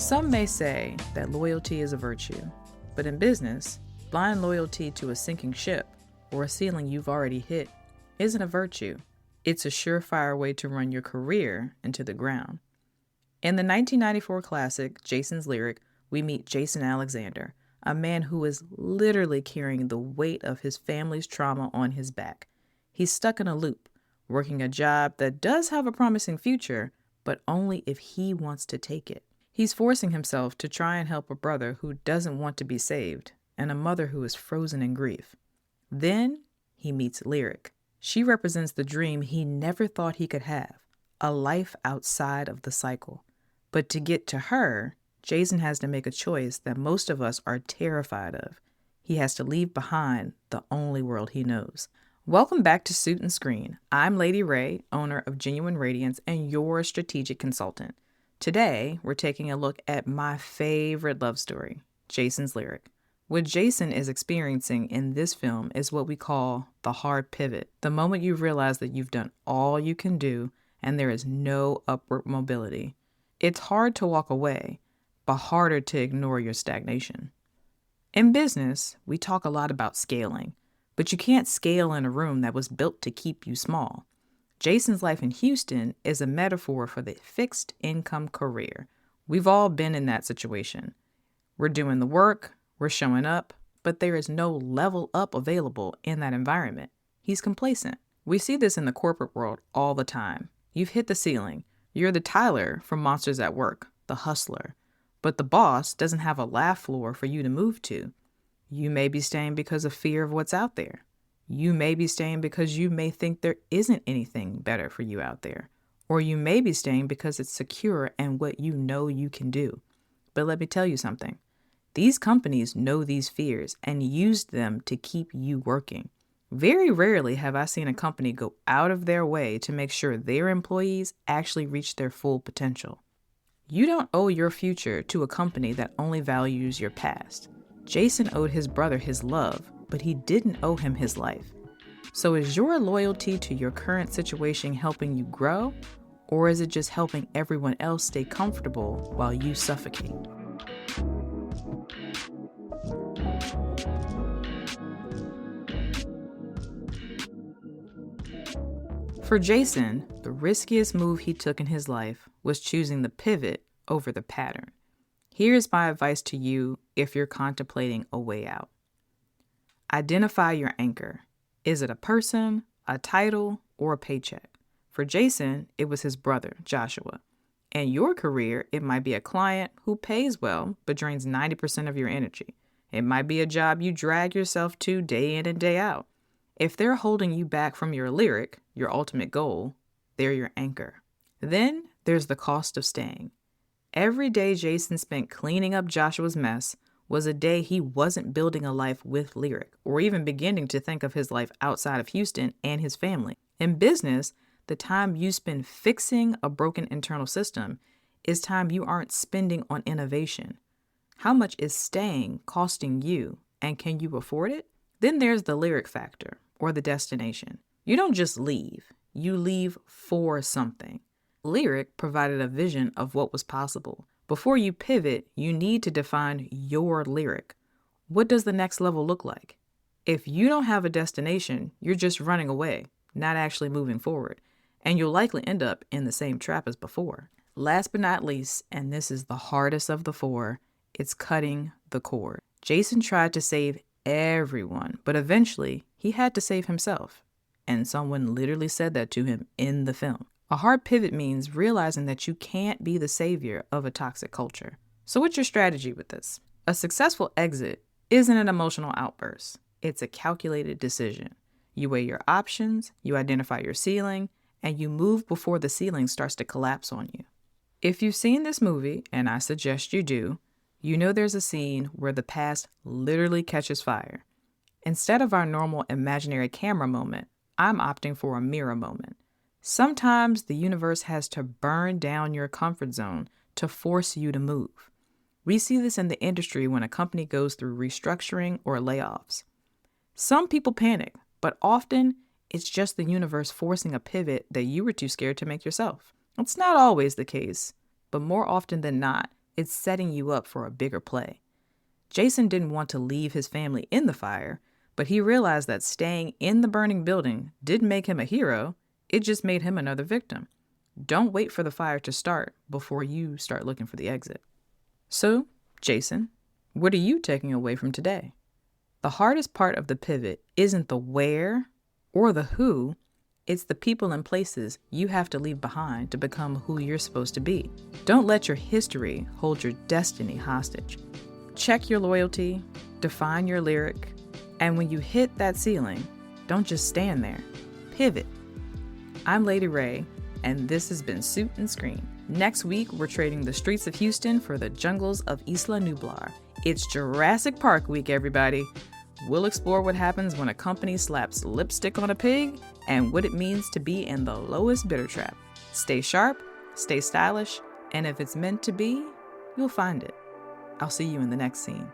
Some may say that loyalty is a virtue, but in business, blind loyalty to a sinking ship or a ceiling you've already hit isn't a virtue. It's a surefire way to run your career into the ground. In the 1994 classic, Jason's Lyric, we meet Jason Alexander, a man who is literally carrying the weight of his family's trauma on his back. He's stuck in a loop, working a job that does have a promising future, but only if he wants to take it. He's forcing himself to try and help a brother who doesn't want to be saved and a mother who is frozen in grief. Then he meets Lyric. She represents the dream he never thought he could have, a life outside of the cycle. But to get to her, Jason has to make a choice that most of us are terrified of. He has to leave behind the only world he knows. Welcome back to Suit and Screen. I'm Lady Ray, owner of Genuine Radiance and your strategic consultant. Today, we're taking a look at my favorite love story, Jason's Lyric. What Jason is experiencing in this film is what we call the hard pivot, the moment you realize that you've done all you can do and there is no upward mobility. It's hard to walk away, but harder to ignore your stagnation. In business, we talk a lot about scaling, but you can't scale in a room that was built to keep you small. Jason's life in Houston is a metaphor for the fixed income career. We've all been in that situation. We're doing the work, we're showing up, but there is no level up available in that environment. He's complacent. We see this in the corporate world all the time. You've hit the ceiling. You're the Tyler from Monsters at Work, the hustler. But the boss doesn't have a laugh floor for you to move to. You may be staying because of fear of what's out there. You may be staying because you may think there isn't anything better for you out there. Or you may be staying because it's secure and what you know you can do. But let me tell you something. These companies know these fears and use them to keep you working. Very rarely have I seen a company go out of their way to make sure their employees actually reach their full potential. You don't owe your future to a company that only values your past. Jason owed his brother his love, but he didn't owe him his life. So is your loyalty to your current situation helping you grow, or is it just helping everyone else stay comfortable while you suffocate? For Jason, the riskiest move he took in his life was choosing the pivot over the pattern. Here's my advice to you if you're contemplating a way out. Identify your anchor. Is it a person, a title, or a paycheck? For Jason, it was his brother, Joshua. In your career, it might be a client who pays well but drains 90% of your energy. It might be a job you drag yourself to day in and day out. If they're holding you back from your lyric, your ultimate goal, they're your anchor. Then there's the cost of staying. Every day Jason spent cleaning up Joshua's mess was a day he wasn't building a life with Lyric, or even beginning to think of his life outside of Houston and his family. In business, the time you spend fixing a broken internal system is time you aren't spending on innovation. How much is staying costing you, and can you afford it? Then there's the Lyric factor, or the destination. You don't just leave, you leave for something. Lyric provided a vision of what was possible. Before you pivot, you need to define your lyric. What does the next level look like? If you don't have a destination, you're just running away, not actually moving forward, and you'll likely end up in the same trap as before. Last but not least, and this is the hardest of the four, it's cutting the cord. Jason tried to save everyone, but eventually he had to save himself. And someone literally said that to him in the film. A hard pivot means realizing that you can't be the savior of a toxic culture. So what's your strategy with this? A successful exit isn't an emotional outburst. It's a calculated decision. You weigh your options, you identify your ceiling, and you move before the ceiling starts to collapse on you. If you've seen this movie, and I suggest you do, you know there's a scene where the past literally catches fire. Instead of our normal imaginary camera moment, I'm opting for a mirror moment. Sometimes the universe has to burn down your comfort zone to force you to move. We see this in the industry when a company goes through restructuring or layoffs. Some people panic, but often it's just the universe forcing a pivot that you were too scared to make yourself. It's not always the case, but more often than not, It's setting you up for a bigger play. Jason didn't want to leave his family in the fire, but he realized that staying in the burning building didn't make him a hero, it just made him another victim. Don't wait for the fire to start before you start looking for the exit. So, Jason, what are you taking away from today? The hardest part of the pivot isn't the where or the who, it's the people and places you have to leave behind to become who you're supposed to be. Don't let your history hold your destiny hostage. Check your loyalty, define your lyric, and when you hit that ceiling, don't just stand there. Pivot. I'm Lady Ray, and this has been Suit and Screen. Next week, we're trading the streets of Houston for the jungles of Isla Nublar. It's Jurassic Park week, everybody. We'll explore what happens when a company slaps lipstick on a pig and what it means to be in the lowest bidder trap. Stay sharp, stay stylish, and if it's meant to be, you'll find it. I'll see you in the next scene.